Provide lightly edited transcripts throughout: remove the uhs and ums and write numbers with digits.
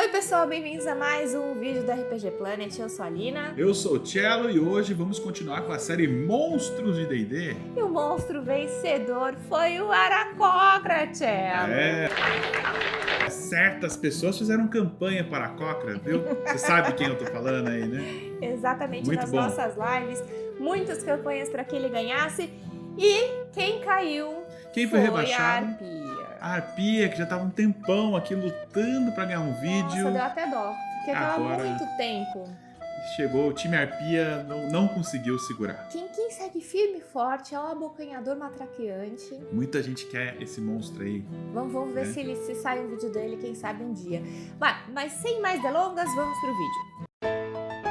Oi pessoal, bem-vindos a mais um vídeo do RPG Planet. Eu sou a Lina. Eu sou o Cello e hoje vamos continuar com a série Monstros de D&D. E o monstro vencedor foi o Aarakocra, Cello. Certas pessoas fizeram campanha para a Cocra, viu? Você sabe quem eu tô falando aí, né? Exatamente, Muito nas bom. nossas lives, muitas campanhas para que ele ganhasse. E quem caiu Quem foi rebaixado? a Arpia. A Arpia, que já tava um tempão aqui lutando para ganhar um vídeo. Nossa, deu até dó, porque tava Agora- muito tempo. Chegou, o time Arpia não conseguiu segurar. Quem segue firme e forte é o abocanhador matraqueante. Muita gente quer esse monstro aí. Vamos ver se sai um vídeo dele, quem sabe um dia. Mas sem mais delongas, vamos pro vídeo.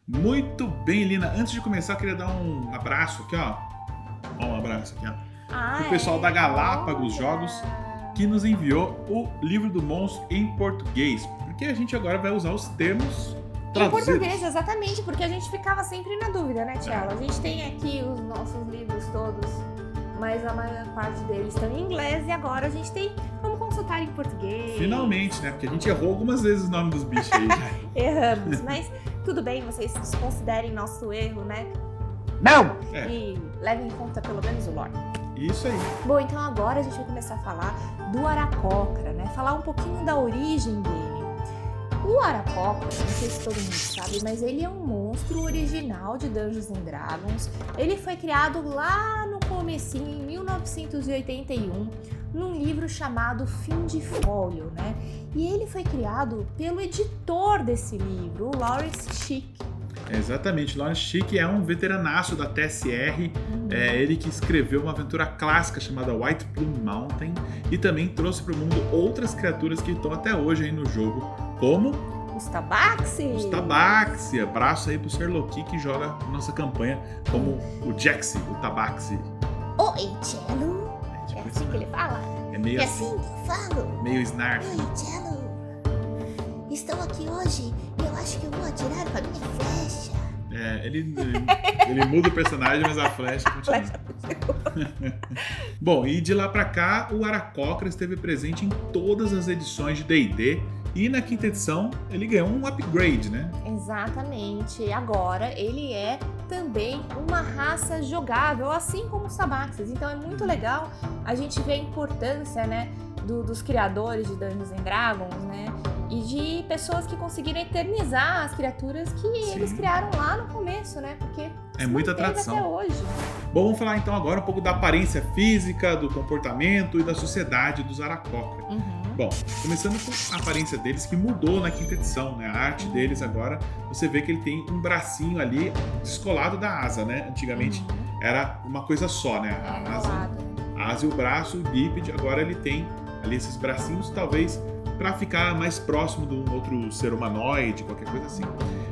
Muito bem, Lina. Antes de começar, eu queria dar um abraço aqui, ó. Um abraço aqui, ó. O pessoal da Galápagos Jogos, que nos enviou o livro do monstro em português. Porque a gente agora vai usar os termos Em traduzidos. português, exatamente, porque a gente ficava sempre na dúvida, né, Tiago? A gente tem aqui os nossos livros todos, mas a maior parte deles estão em inglês e agora a gente tem como consultar em português. Finalmente, né? Porque a gente errou algumas vezes o nome dos bichos aí. Erramos, mas tudo bem, vocês considerem nosso erro, né? Não! É. E levem em conta pelo menos o lore. Isso aí. Bom, então agora a gente vai começar a falar do Aarakocra, né? Falar um pouquinho da origem dele. O Aarakocra, não sei se todo mundo sabe, mas ele é um monstro original de Dungeons & Dragons. Ele foi criado lá no comecinho, em 1981, num livro chamado Fim de Folio, né? E ele foi criado pelo editor desse livro, o Lawrence Schick. Exatamente. Lawrence Schick é um veteranaço da TSR. É ele que escreveu uma aventura clássica chamada White Plume Mountain e também trouxe para o mundo outras criaturas que estão até hoje aí no jogo, como Os Tabaxi. os Tabaxi. Abraço aí pro Sr. Loki que joga nossa campanha como o Jaxi, o Tabaxi. Oi, Cello. É, tipo É isso, assim que ele fala? é meio É assim, assim que eu falo. meio snarf. Oi, Cello. Estou aqui hoje e eu acho que eu vou atirar com a minha flecha. É, ele muda o personagem, mas a flecha continua. Bom, e de lá pra cá, o Aarakocra esteve presente em todas as edições de D&D e na quinta edição ele ganhou um upgrade, né? Exatamente. Agora ele é também uma raça jogável, assim como os Tabaxis. Então é muito legal a gente ver a importância, né, dos criadores de Dungeons & Dragons, né, e de pessoas que conseguiram eternizar as criaturas que eles criaram lá no começo, né, porque É se muita manteve tradição. até hoje. Bom, vamos falar então agora um pouco da aparência física, do comportamento e da sociedade dos Aarakocra. Bom, começando com a aparência deles que mudou na quinta edição, né? A arte deles agora, você vê que ele tem um bracinho ali descolado da asa, né? Antigamente era uma coisa só, né? A asa e o braço, o bípede, agora ele tem ali esses bracinhos, talvez para ficar mais próximo de um outro ser humanoide, qualquer coisa assim.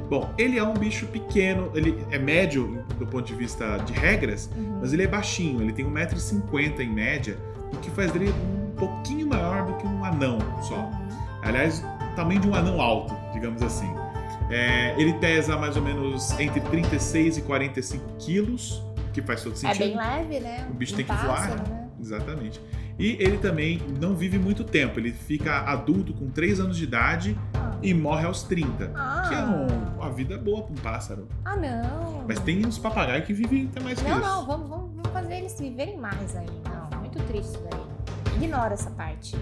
Bom, ele é um bicho pequeno, ele é médio do ponto de vista de regras, mas ele é baixinho, ele tem 1,50 m em média, o que faz dele um pouquinho maior do que um anão só. Aliás, o tamanho de um anão alto, digamos assim. Ele pesa mais ou menos entre 36 e 45 quilos, que faz todo É sentido. bem leve, né? O bicho Um tem que voar, pássaro, né? Exatamente. E ele também não vive muito tempo, ele fica adulto com 3 anos de idade e morre aos 30. Que é uma vida boa para um pássaro. Ah, não. Mas tem uns papagaios que vivem até mais que isso. Não, vamos fazer eles viverem mais aí. Não, muito triste isso daí. Ignora essa parte.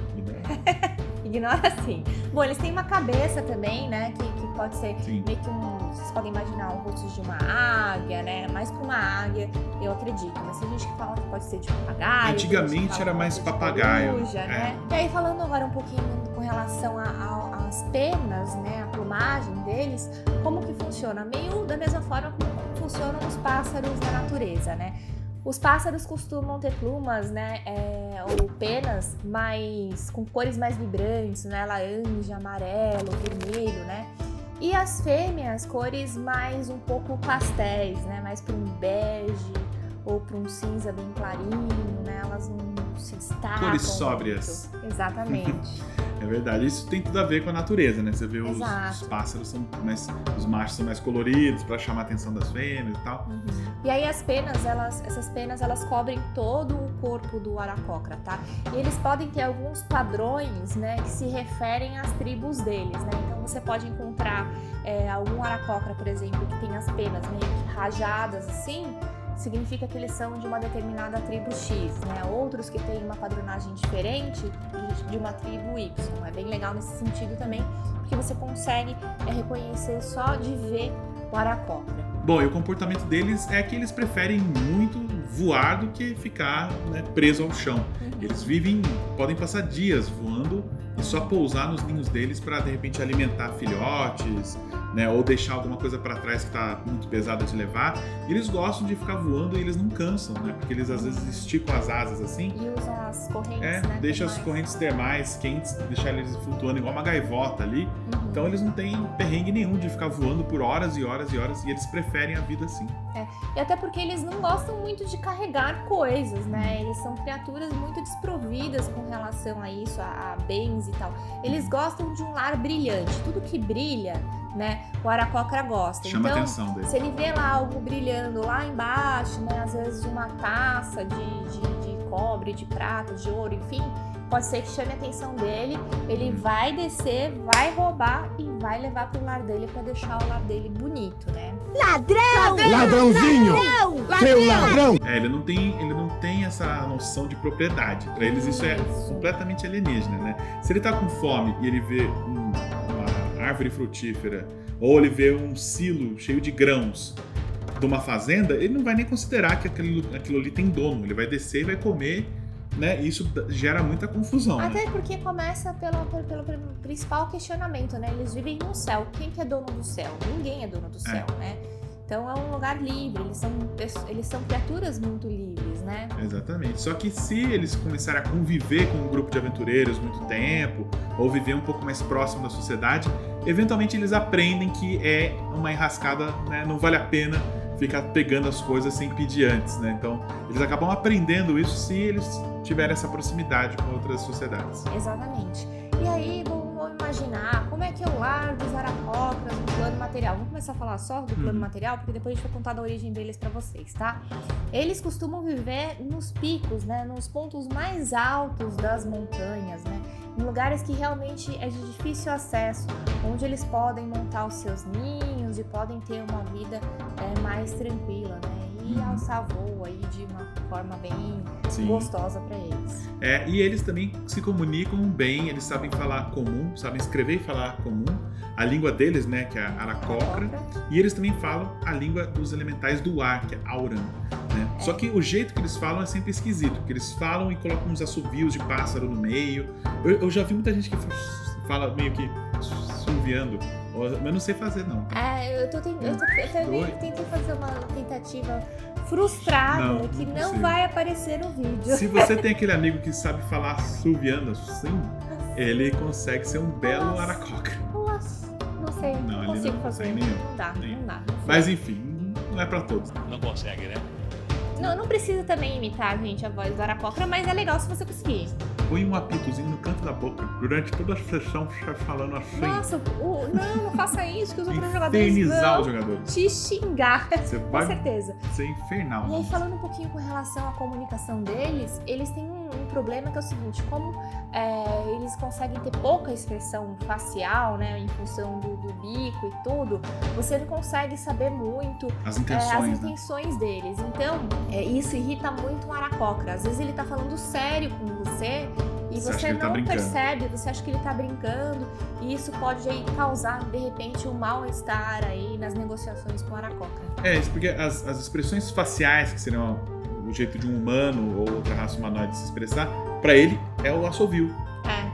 Ignora sim. Bom, eles têm uma cabeça também, né? Que pode ser Sim. meio que vocês podem imaginar o rosto de uma águia, né? Mais pra uma águia, eu acredito. Mas tem gente que fala que pode ser de papagaio. Antigamente tem gente que fala era que mais pode ser de papagaio, coruja, né? E aí, falando agora um pouquinho com relação às penas, né? A plumagem deles, como que funciona? Meio da mesma forma como funcionam os pássaros da natureza, né? Os pássaros costumam ter plumas, né, ou penas com cores mais vibrantes, né, laranja, amarelo, vermelho, né, e as fêmeas, cores mais um pouco pastéis, né, mais para um bege ou para um cinza bem clarinho, né, elas não se destacam. Cores sóbrias. Muito. Exatamente. É verdade, isso tem tudo a ver com a natureza, né? Você vê os pássaros são mais, os machos são mais coloridos para chamar a atenção das fêmeas e tal. E aí essas penas elas cobrem todo o corpo do aracocra, tá? E eles podem ter alguns padrões, né, que se referem às tribos deles, né? Então você pode encontrar algum aracocra, por exemplo, que tem as penas meio que rajadas assim, significa que eles são de uma determinada tribo X, né? Outros que têm uma padronagem diferente de uma tribo Y. É bem legal nesse sentido também, porque você consegue reconhecer só de ver o aracocra. Bom, e o comportamento deles é que eles preferem muito voar do que ficar, né, preso ao chão. Eles podem passar dias voando e só pousar nos ninhos deles para de repente alimentar filhotes, né, ou deixar alguma coisa para trás que está muito pesada de levar. E eles gostam de ficar voando e eles não cansam, né, porque eles às vezes esticam as asas assim. E usam as correntes, né? Deixa as correntes termais quentes, deixar eles flutuando igual uma gaivota ali. Então eles não têm perrengue nenhum de ficar voando por horas e horas e horas, e eles preferem a vida assim. E até porque eles não gostam muito de carregar coisas, né? Eles são criaturas muito desprovidas com relação a isso, a bens e tal. Eles gostam de um lar brilhante. Tudo que brilha, né, o aracocra gosta. Chama então, a atenção dele. Se ele vê lá algo brilhando lá embaixo, né, às vezes uma taça de cobre, de prata, de ouro, enfim, pode ser que chame a atenção dele, ele vai descer, vai roubar e vai levar pro lar dele para deixar o lar dele bonito, né? Ladrão! Ladrãozinho! Seu ladrão! Ele não tem essa noção de propriedade. Para eles isso é completamente alienígena, né? Se ele tá com fome e ele vê uma árvore frutífera, ou ele vê um silo cheio de grãos de uma fazenda, ele não vai nem considerar que aquilo ali tem dono. Ele vai descer e vai comer, né? E isso gera muita confusão. Até né? porque começa pelo principal questionamento, né? Eles vivem no céu. Quem que é dono do céu? Ninguém é dono do céu, né? Então é um lugar livre, eles são criaturas muito livres, né? Exatamente. Só que se eles começarem a conviver com um grupo de aventureiros muito tempo, ou viver um pouco mais próximo da sociedade, eventualmente eles aprendem que é uma enrascada, né? Não vale a pena ficar pegando as coisas sem pedir antes, né? Então eles acabam aprendendo isso se eles tiverem essa proximidade com outras sociedades. Exatamente. E aí, vamos imaginar como é que é o lar dos aracocras no plano material. Vamos começar a falar só do plano material, porque depois a gente vai contar da origem deles pra vocês, tá? Eles costumam viver nos picos, né? Nos pontos mais altos das montanhas, né? Em lugares que realmente é de difícil acesso, onde eles podem montar os seus ninhos e podem ter uma vida mais tranquila, né? E alçar voo aí de uma forma bem gostosa para eles. E eles também se comunicam bem, eles sabem falar comum, sabem escrever e falar comum, a língua deles, né, que é a aracocra, e eles também falam a língua dos elementais do ar, que é Auran, né? Só que o jeito que eles falam é sempre esquisito, porque eles falam e colocam uns assovios de pássaro no meio. Eu já vi muita gente que fala meio que assoviando, mas não sei fazer, não. Eu tentei fazer uma tentativa frustrada que não vai aparecer no vídeo. Se você tem aquele amigo que sabe falar assoviando assim, ele consegue ser um belo aracocra. Não sei, não consigo fazer. Não dá. Mas enfim, não é pra todos. Não consegue, né? Não precisa também imitar, gente, a voz do aracocra, mas é legal se você conseguir. Põe um apitozinho no canto da boca durante toda a sessão, falando assim. Nossa, não faça isso, que os outros jogadores infernizar vão os jogadores. te xingar. Você Com vai certeza. ser infernal. E aí, falando um pouquinho com relação à comunicação deles, eles têm um problema que é o seguinte, como eles conseguem ter pouca expressão facial, né, em função do bico e tudo, você não consegue saber muito as intenções deles. Então, isso irrita muito um aracocra. Às vezes ele tá falando sério com você e você não percebe, você acha que ele tá brincando, e isso pode aí causar, de repente, um mal-estar aí nas negociações com o aracocra. Isso porque as expressões faciais, que seriam o jeito de um humano ou outra raça humanoide de se expressar, pra ele é o assovio.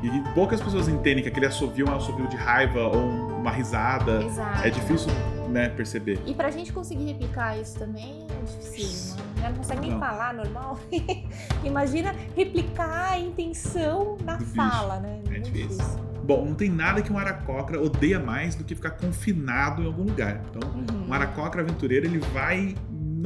E poucas pessoas entendem que aquele assovio é um assovio de raiva ou uma risada. Exato. É difícil, né, perceber. E pra gente conseguir replicar isso também é difícil, mano. Ela não consegue nem falar normal. Imagina replicar a intenção na fala, né? É difícil. Bom, não tem nada que um aracocra odeia mais do que ficar confinado em algum lugar. Então, um aracocra aventureiro, ele vai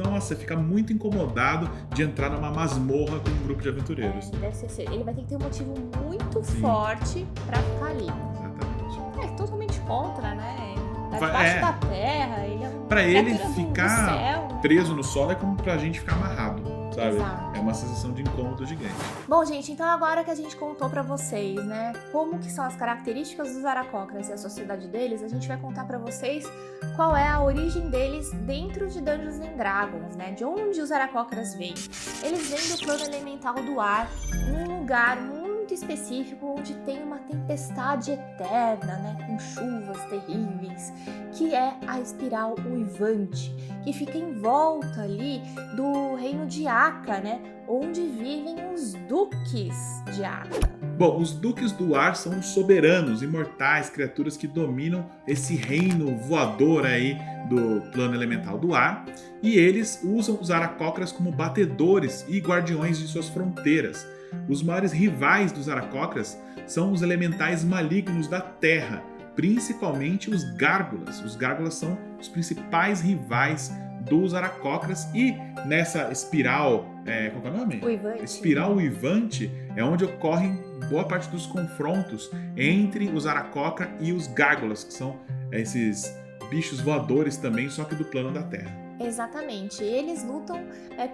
nossa, fica muito incomodado de entrar numa masmorra com um grupo de aventureiros. Ele vai ter que ter um motivo muito forte pra ficar ali. Exatamente. É totalmente contra, né? Tá debaixo da terra, ele é um pra ele criatura ficar do céu. preso no solo é como pra gente ficar amarrado, sabe? Exato. É uma sensação de incômodo gigante. Bom, gente, então agora que a gente contou pra vocês, né, como que são as características dos Aarakocras e a sociedade deles, a gente vai contar pra vocês qual é a origem deles dentro de Dungeons and Dragons, né? De onde os Aarakocras vêm. Eles vêm do plano elemental do ar, num lugar muito específico onde tem uma tempestade eterna, né, com chuvas terríveis, que é a espiral uivante, que fica em volta ali do reino de Aka, né, onde vivem os duques de Aka. Bom, os duques do ar são os soberanos, imortais, criaturas que dominam esse reino voador aí do plano elemental do ar, e eles usam os Aarakocras como batedores e guardiões de suas fronteiras. Os maiores rivais dos Aarakocras são os elementais malignos da Terra, principalmente os Gárgulas. Os Gárgulas são os principais rivais dos Aarakocras e nessa espiral, qual que é o nome? Uivante. Espiral uivante é onde ocorrem boa parte dos confrontos entre os Aarakocra e os Gárgulas, que são esses bichos voadores também, só que do plano da Terra. Exatamente, eles lutam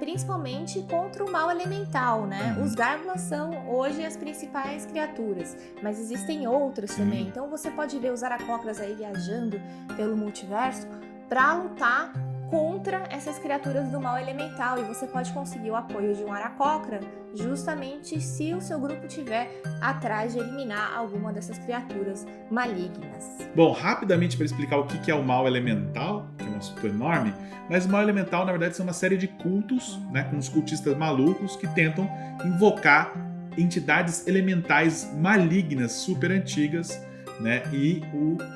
principalmente contra o mal elemental, né? Os Gárgulas são hoje as principais criaturas, mas existem outras também. Então você pode ver os Aarakocras aí viajando pelo multiverso para lutar contra essas criaturas do mal elemental, e você pode conseguir o apoio de um Aarakocra justamente se o seu grupo tiver atrás de eliminar alguma dessas criaturas malignas. Bom, rapidamente para explicar o que é o mal elemental, que é um assunto enorme, mas o mal elemental na verdade são uma série de cultos, né, com os cultistas malucos que tentam invocar entidades elementais malignas super antigas, né, e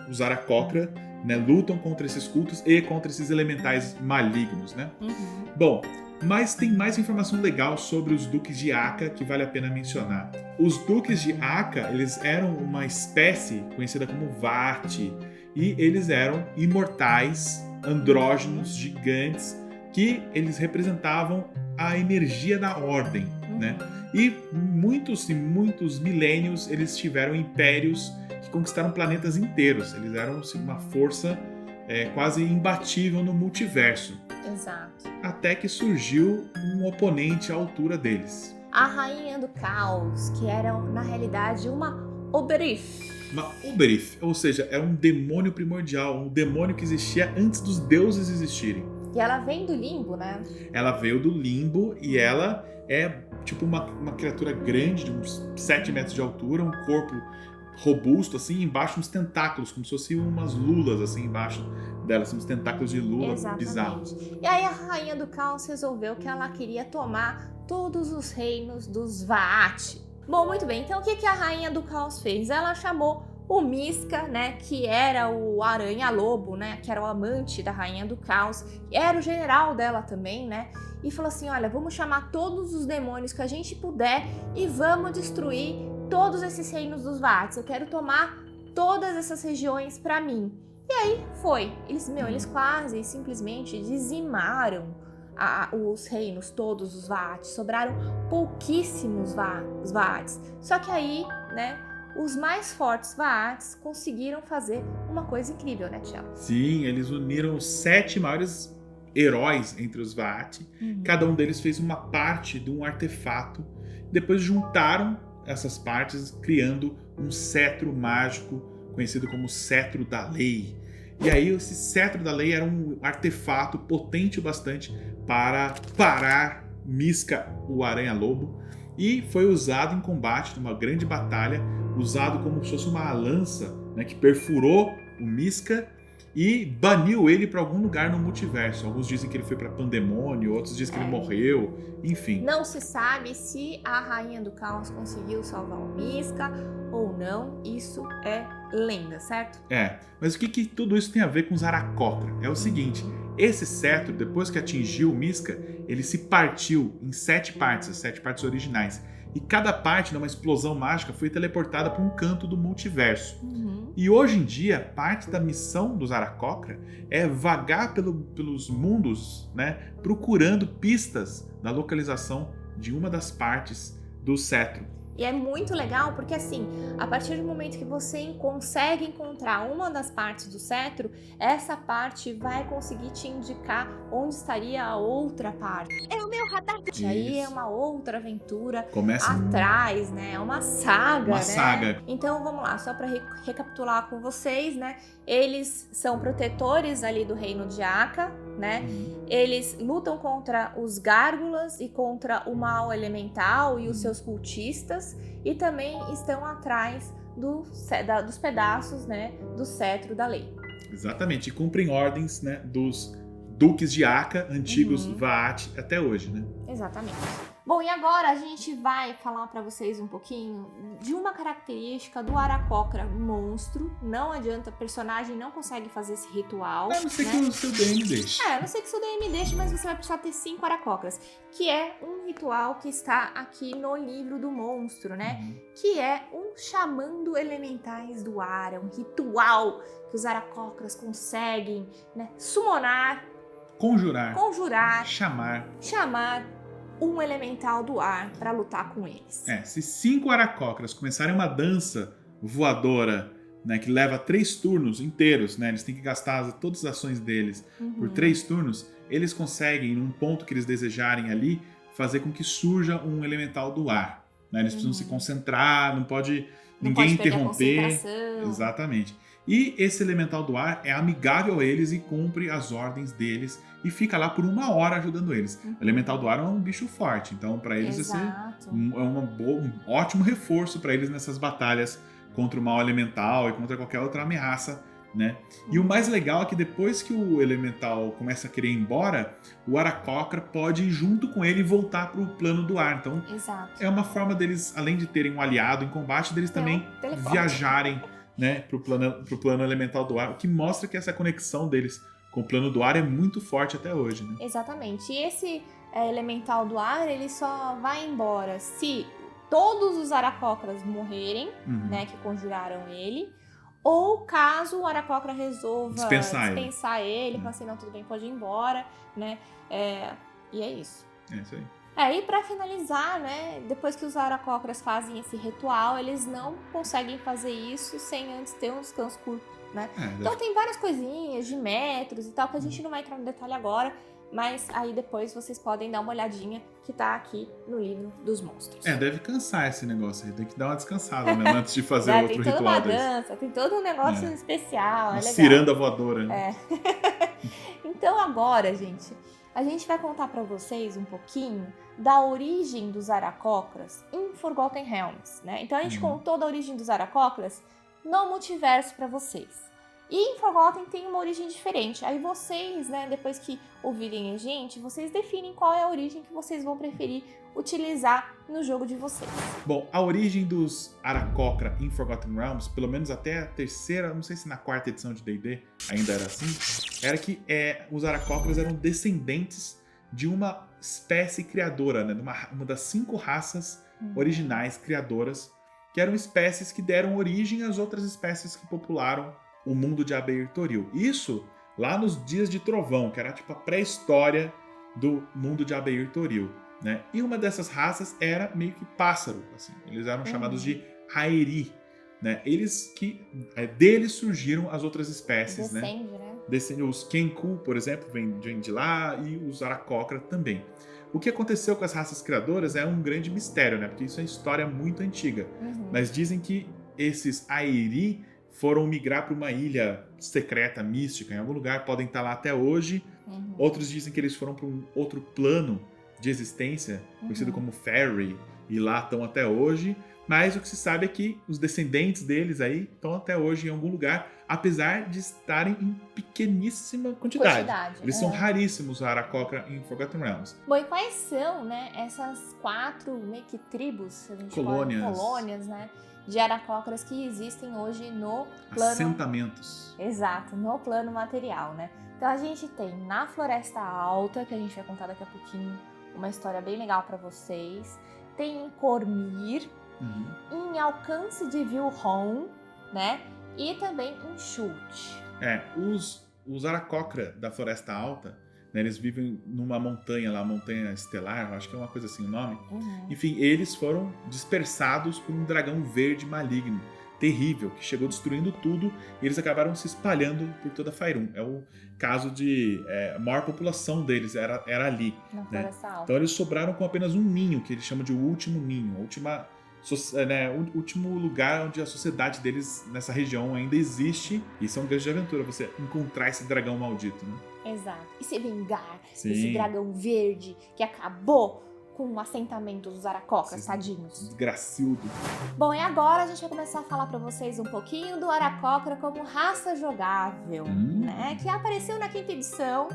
os Aarakocra, né, lutam contra esses cultos e contra esses elementais malignos, né? Bom, mas tem mais informação legal sobre os Duques de Aka que vale a pena mencionar. Os Duques de Aka, eles eram uma espécie conhecida como Vaati, e eles eram imortais, andrógenos, gigantes, que eles representavam a energia da ordem, né? E muitos e muitos milênios eles tiveram impérios que conquistaram planetas inteiros. Eles eram assim, uma força quase imbatível no multiverso. Exato. Até que surgiu um oponente à altura deles. A Rainha do Caos, que era na realidade uma Oberith. Uma Oberith, ou seja, é um demônio primordial, um demônio que existia antes dos deuses existirem. E ela vem do limbo, né? Ela veio do limbo e ela é tipo uma criatura grande, de uns 7 metros de altura, um corpo robusto, assim, embaixo uns tentáculos, como se fossem umas lulas, assim, embaixo dela, assim, uns tentáculos de lula bizarros. E aí a Rainha do Caos resolveu que ela queria tomar todos os reinos dos Vaati. Bom, muito bem, então o que a Rainha do Caos fez? Ela chamou o Miska, né, que era o Aranha-Lobo, né, que era o amante da Rainha do Caos, era o general dela também, né, e falou assim, olha, vamos chamar todos os demônios que a gente puder e vamos destruir todos esses reinos dos Vaati. Eu quero tomar todas essas regiões pra mim. E aí foi. Eles quase simplesmente dizimaram os reinos todos dos Vaati. Sobraram pouquíssimos Vaati. Só que aí, né, os mais fortes Vaatis conseguiram fazer uma coisa incrível, né, Tiago? Sim, eles uniram os 7 maiores heróis entre os Vaati. Cada um deles fez uma parte de um artefato. Depois juntaram essas partes, criando um cetro mágico conhecido como Cetro da Lei. E aí esse Cetro da Lei era um artefato potente o bastante para parar Miska, o Aranha-Lobo, e foi usado em combate numa grande batalha, usado como se fosse uma lança, né, que perfurou o Miska e baniu ele para algum lugar no multiverso. Alguns dizem que ele foi para Pandemônio, outros dizem que ele morreu, enfim. Não se sabe se a Rainha do Caos conseguiu salvar o Miska ou não, isso é lenda, certo? Mas o que tudo isso tem a ver com os Aarakocra? É o seguinte, esse cetro, depois que atingiu o Miska, ele se partiu em 7 partes, as 7 partes originais. e cada parte, numa explosão mágica, foi teleportada para um canto do multiverso. E hoje em dia, parte da missão dos Aarakocra é vagar pelos mundos, né, procurando pistas da localização de uma das partes do cetro. E é muito legal porque, assim, a partir do momento que você consegue encontrar uma das partes do cetro, essa parte vai conseguir te indicar onde estaria a outra parte. É o meu radar. E aí é uma outra aventura Começa atrás, né? É uma saga, uma né? saga. Então, vamos lá, só para recapitular com vocês, né? Eles são protetores ali do reino de Aka, né? Eles lutam contra os gárgulas e contra o mal elemental e os seus cultistas, e também estão atrás dos pedaços, né, do cetro da lei. Exatamente, e cumprem ordens, né, dos duques de Aka, antigos Vaat, até hoje, né? Exatamente. Bom, e agora a gente vai falar para vocês um pouquinho de uma característica do Aarakocra monstro. Não adianta, personagem não consegue fazer esse ritual. A não ser né? que o seu DM deixe. A não ser que o seu DM deixe, mas você vai precisar ter 5 Aarakocras, que é um ritual que está aqui no livro do monstro, né? Que é um chamando elementais do ar, é um ritual que os Aarakocras conseguem, né, summonar, conjurar, chamar um elemental do ar para lutar com eles. Se 5 Aarakocras começarem uma dança voadora, né, que leva 3 turnos inteiros, né, eles têm que gastar todas as ações deles por 3 turnos, eles conseguem, num ponto que eles desejarem ali, fazer com que surja um elemental do ar. Né? Eles precisam se concentrar, não pode ninguém interromper. Exatamente. E esse elemental do ar é amigável a eles e cumpre as ordens deles e fica lá por 1 hora ajudando eles. O elemental do ar é um bicho forte, então para eles vai ser um ótimo reforço para eles nessas batalhas contra o mal elemental e contra qualquer outra ameaça, né? E o mais legal é que depois que o elemental começa a querer ir embora, o Aarakocra pode ir junto com ele e voltar para o plano do ar. Então é uma forma deles, além de terem um aliado em combate, deles também viajarem, né, pro plano elemental do ar, o que mostra que essa conexão deles com o plano do ar é muito forte até hoje, né? Exatamente. E esse elemental do ar, ele só vai embora se todos os Aarakocras morrerem, né, que conjuraram ele, ou caso o Aarakocra resolva dispensar ele, falar assim, não, tudo bem, pode ir embora, né? E é isso. É isso aí. E pra finalizar, né, depois que os Aarakocras fazem esse ritual, eles não conseguem fazer isso sem antes ter um descanso curto, né? Então tem várias coisinhas de metros e tal, que a gente não vai entrar no detalhe agora, mas aí depois vocês podem dar uma olhadinha que tá aqui no livro dos monstros. Deve cansar esse negócio aí, tem que dar uma descansada, né, antes de fazer outro ritual. Tem toda uma dança, tem todo um negócio especial, uma ciranda voadora. Né? Então agora, gente, a gente vai contar pra vocês um pouquinho da origem dos Aarakocras em Forgotten Realms, né? Então a gente contou da origem dos Aarakocras no multiverso pra vocês. E em Forgotten tem uma origem diferente. Aí vocês, né, depois que ouvirem a gente, vocês definem qual é a origem que vocês vão preferir utilizar no jogo de vocês. Bom, a origem dos Aarakocra em Forgotten Realms, pelo menos até a terceira, não sei se na 4ª edição de D&D ainda era assim, era que os Aarakocras eram descendentes de uma espécie criadora, né, uma das 5 raças originais criadoras, que eram espécies que deram origem às outras espécies que popularam o mundo de Abeir Toril. Isso lá nos Dias de Trovão, que era tipo a pré-história do mundo de Abeir Toril, né? E uma dessas raças era meio que pássaro, assim. Eles eram chamados de Haeri, né? Deles surgiram as outras espécies, né? Os Kenku, por exemplo, vêm de lá, e os Aarakocra também. O que aconteceu com as raças criadoras é um grande mistério, né? Porque isso é história muito antiga. Mas dizem que esses Haeri foram migrar para uma ilha secreta, mística, em algum lugar, podem estar lá até hoje. Outros dizem que eles foram para um outro plano de existência, conhecido como Fairy, e lá estão até hoje. Mas o que se sabe é que os descendentes deles aí estão até hoje em algum lugar, apesar de estarem em pequeníssima quantidade. Eles são raríssimos, os Aarakocra em Forgotten Realms. Bom, e quais são, né, essas 4 meio que tribos, colônias, né, de Aarakocras que existem hoje no plano... Assentamentos. Exato, no plano material, né? Então a gente tem na Floresta Alta, que a gente vai contar daqui a pouquinho uma história bem legal para vocês. tem em Cormir, em Alcance de Vilhon, né? E também em Chult. Os Aracocra da Floresta Alta, né, eles vivem numa montanha lá, Montanha Estelar, acho que é uma coisa assim o nome. Enfim, eles foram dispersados por um dragão verde maligno, terrível, que chegou destruindo tudo e eles acabaram se espalhando por toda Faerûn. É o caso de a maior população deles era ali. Na né? Floresta Alta. Então eles sobraram com apenas um ninho, que eles chamam de o último ninho, o último lugar onde a sociedade deles nessa região ainda existe. E isso é um grande de aventura, você encontrar esse dragão maldito, né? Exato. E se vingar Sim. desse dragão verde que acabou com o assentamento dos Aracocras, tadinhos. Desgracildo. Bom, e agora a gente vai começar a falar pra vocês um pouquinho do Aracocra como raça jogável, né? Que apareceu na 5ª edição.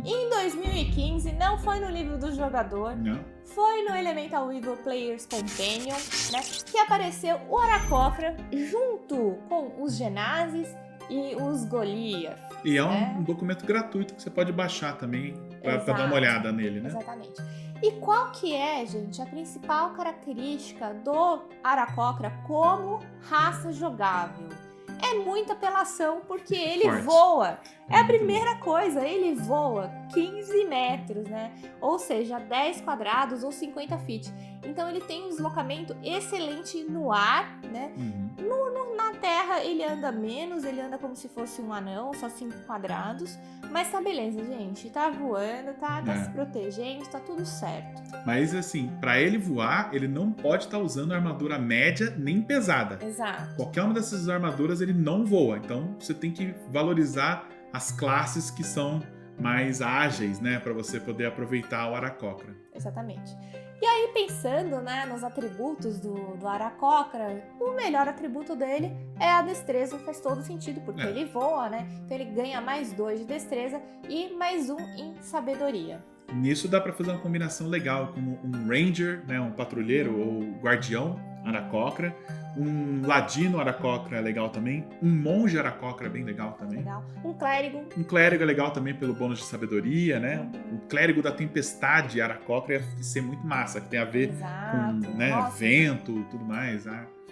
Em 2015, não foi no livro do jogador, Não. foi no Elemental Evil Players Companion, né? Que apareceu o Aracocra junto com os Genazes e os Goliath. E é um documento gratuito que você pode baixar também pra dar uma Exato. olhada nele, né? Exatamente. E qual que é, gente, a principal característica do Aracocra como raça jogável? É muita apelação, porque ele Forte. voa. É a Muito primeira coisa, ele voa 15 metros, né? Ou seja, 10 quadrados ou 50 feet. Então ele tem um deslocamento excelente no ar, né? Na terra ele anda menos, ele anda como se fosse um anão, só 5 quadrados. Mas tá beleza, gente. Tá voando, tá se protegendo, tá tudo certo. Mas assim, pra ele voar, ele não pode estar usando armadura média nem pesada. Exato. Qualquer uma dessas armaduras ele não voa. Então você tem que valorizar as classes que são mais ágeis, né? Pra você poder aproveitar o Aracocra. Exatamente. E aí, pensando, né, nos atributos do Aracocra, o melhor atributo dele é a destreza, faz todo sentido, porque ele voa, né? Então ele ganha mais 2 de destreza e mais 1 em sabedoria. Nisso dá pra fazer uma combinação legal, como um Ranger, né, um patrulheiro ou guardião Aracocra, um ladino Aracocra é legal também, um monge Aracocra é bem legal também. Legal. Um clérigo. Um clérigo é legal também pelo bônus de sabedoria, né? Um clérigo da tempestade Aracocra ia ser muito massa, que tem a ver Exato. com, né, Nossa, vento, tudo mais.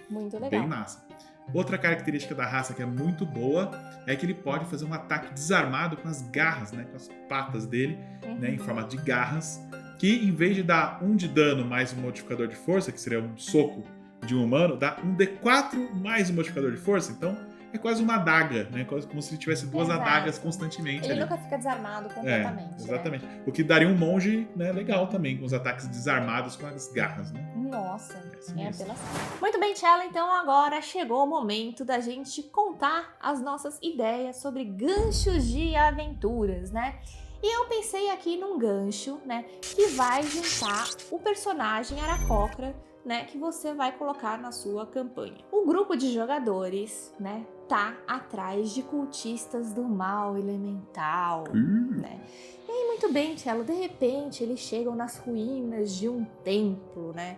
muito legal. Bem massa. Outra característica da raça que é muito boa é que ele pode fazer um ataque desarmado com as garras, né? Com as patas dele, né? Em formato de garras, que em vez de dar 1 de dano mais um modificador de força, que seria um soco de um humano, dá um D4 mais um modificador de força. Então é quase uma adaga, né? Como se ele tivesse 2 Exato. adagas constantemente Ele ali. nunca fica desarmado completamente. Exatamente. O que daria um monge, né, legal também, com os ataques desarmados com as garras, né? Nossa, assim é mesmo. apelação. Muito bem, Tchela, então agora chegou o momento da gente contar as nossas ideias sobre ganchos de aventuras, né? E eu pensei aqui num gancho, né, que vai juntar o personagem Aracocra, né, que você vai colocar na sua campanha. O grupo de jogadores, né, tá atrás de cultistas do mal elemental, né? E aí, muito bem, Tchelo, de repente eles chegam nas ruínas de um templo, né?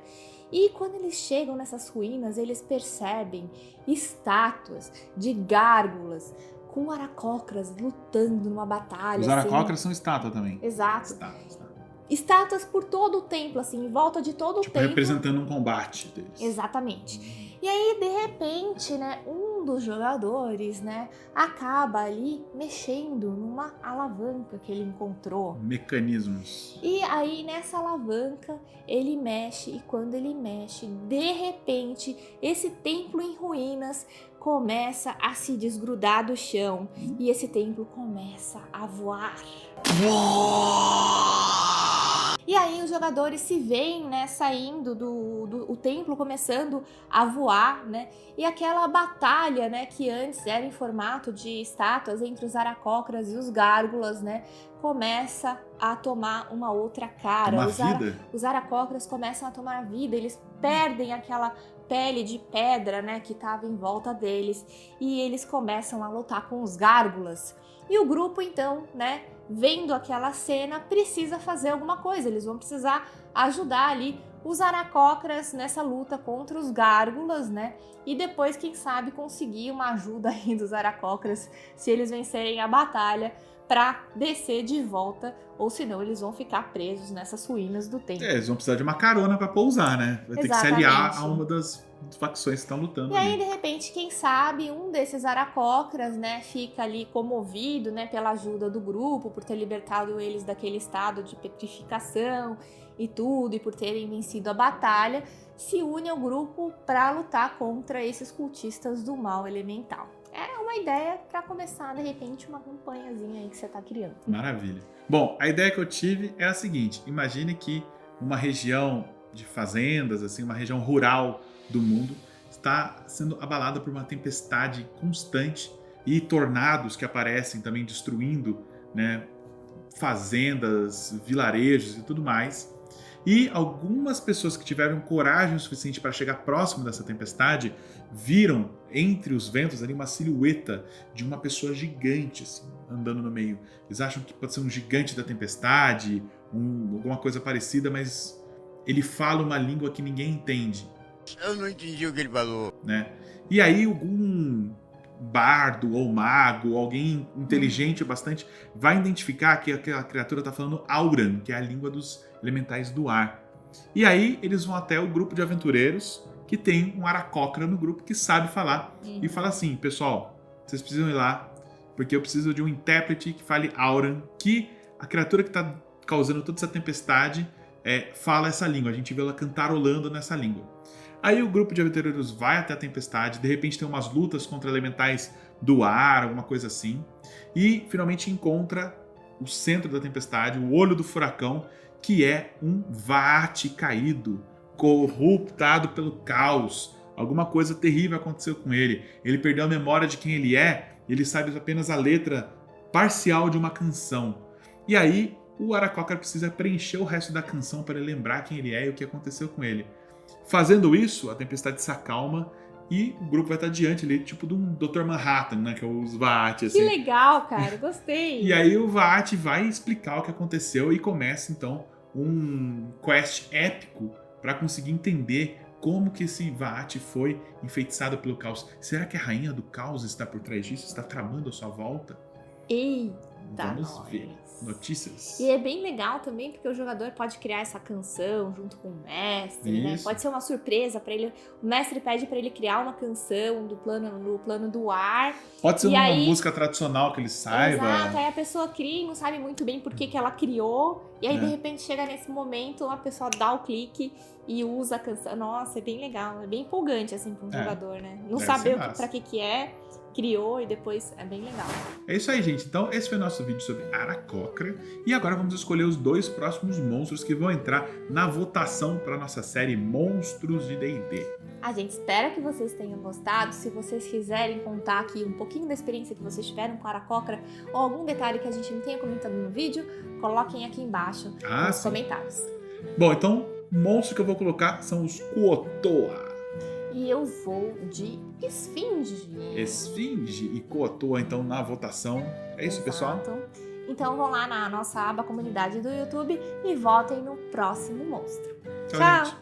E quando eles chegam nessas ruínas, eles percebem estátuas de gárgulas com aracocras lutando numa batalha. Os Aracocras são estátua também. Exato. Estátua. Estátuas por todo o templo, assim, em volta de todo o templo. Representando um combate deles. Exatamente. E aí, de repente, né, um dos jogadores, né, acaba ali mexendo numa alavanca que ele encontrou. Mecanismos. E aí, nessa alavanca, ele mexe, e quando ele mexe, de repente, esse templo em ruínas começa a se desgrudar do chão. E esse templo começa a voar. E aí os jogadores se veem, né, saindo do templo, começando a voar, né? E aquela batalha, né, que antes era em formato de estátuas entre os Aracocras e os Gárgulas, né, começa a tomar uma outra cara. Os Aracocras começam a tomar vida, eles perdem aquela pele de pedra, né, que estava em volta deles, e eles começam a lutar com os Gárgulas. E o grupo, então, né, vendo aquela cena, precisa fazer alguma coisa. Eles vão precisar ajudar ali os Aracocras nessa luta contra os Gárgulas, né? E depois, quem sabe, conseguir uma ajuda aí dos Aracocras, se eles vencerem a batalha, pra descer de volta, ou senão eles vão ficar presos nessas ruínas do templo. Eles vão precisar de uma carona pra pousar, né? Vai ter que se aliar a uma das facções que estão lutando. E aí, de repente, quem sabe, um desses aracocras, né, fica ali comovido, né, pela ajuda do grupo, por ter libertado eles daquele estado de petrificação e tudo, e por terem vencido a batalha, se une ao grupo pra lutar contra esses cultistas do mal elemental. É uma ideia pra começar, de repente, uma campanhazinha aí que você tá criando. Maravilha. Bom, a ideia que eu tive é a seguinte: imagine que uma região de fazendas, assim, uma região rural do mundo está sendo abalada por uma tempestade constante e tornados que aparecem também destruindo, né, fazendas, vilarejos e tudo mais. E algumas pessoas que tiveram coragem o suficiente para chegar próximo dessa tempestade viram entre os ventos ali uma silhueta de uma pessoa gigante, assim, andando no meio. Eles acham que pode ser um gigante da tempestade, alguma coisa parecida, mas ele fala uma língua que ninguém entende. Eu não entendi o que ele falou. Né? E aí algum bardo ou mago, alguém inteligente bastante, vai identificar que aquela criatura está falando Auran, que é a língua dos elementais do ar. E aí eles vão até o grupo de aventureiros, que tem um aracocra no grupo que sabe falar, e fala assim: pessoal, vocês precisam ir lá, porque eu preciso de um intérprete que fale Auran, que a criatura que está causando toda essa tempestade fala essa língua, a gente vê ela cantarolando nessa língua. Aí o grupo de aventureiros vai até a tempestade, de repente tem umas lutas contra elementais do ar, alguma coisa assim, e finalmente encontra o centro da tempestade, o olho do furacão, que é um Vaat caído, corruptado pelo caos. Alguma coisa terrível aconteceu com ele. Ele perdeu a memória de quem ele é, ele sabe apenas a letra parcial de uma canção. E aí o aracocra precisa preencher o resto da canção para lembrar quem ele é e o que aconteceu com ele. Fazendo isso, a tempestade se acalma e o grupo vai estar diante ali, tipo de um Dr. Manhattan, né? Que é os Vaat, assim. Que legal, cara, gostei. E aí o Vaat vai explicar o que aconteceu e começa, então, um quest épico para conseguir entender como que esse Vaat foi enfeitiçado pelo caos. Será que a rainha do caos está por trás disso? Está tramando a sua volta? Eita, Vamos ver. Notícias. E é bem legal também, porque o jogador pode criar essa canção junto com o mestre, né? Pode ser uma surpresa para ele. O mestre pede para ele criar uma canção no plano do ar. Pode ser uma música tradicional que ele saiba. Exato, aí a pessoa cria e não sabe muito bem por que ela criou. E aí, de repente, chega nesse momento, a pessoa dá o clique e usa a canção. Nossa, é bem legal, é bem empolgante, assim, para um jogador, né? Não saber pra que é, criou e depois é bem legal. É isso aí, gente. Então, esse foi o nosso vídeo sobre aracocra. E agora vamos escolher os 2 próximos monstros que vão entrar na votação para nossa série Monstros de D&D. A gente espera que vocês tenham gostado. Se vocês quiserem contar aqui um pouquinho da experiência que vocês tiveram com a aracocra ou algum detalhe que a gente não tenha comentado no vídeo, coloquem aqui embaixo nos comentários. Bom, então, o monstro que eu vou colocar são os Kuo-toa. E eu vou de Esfinge. Esfinge e Kuo-toa, então, na votação. É isso, pessoal? Então vão lá na nossa aba comunidade do YouTube e votem no próximo monstro. Tchau, gente.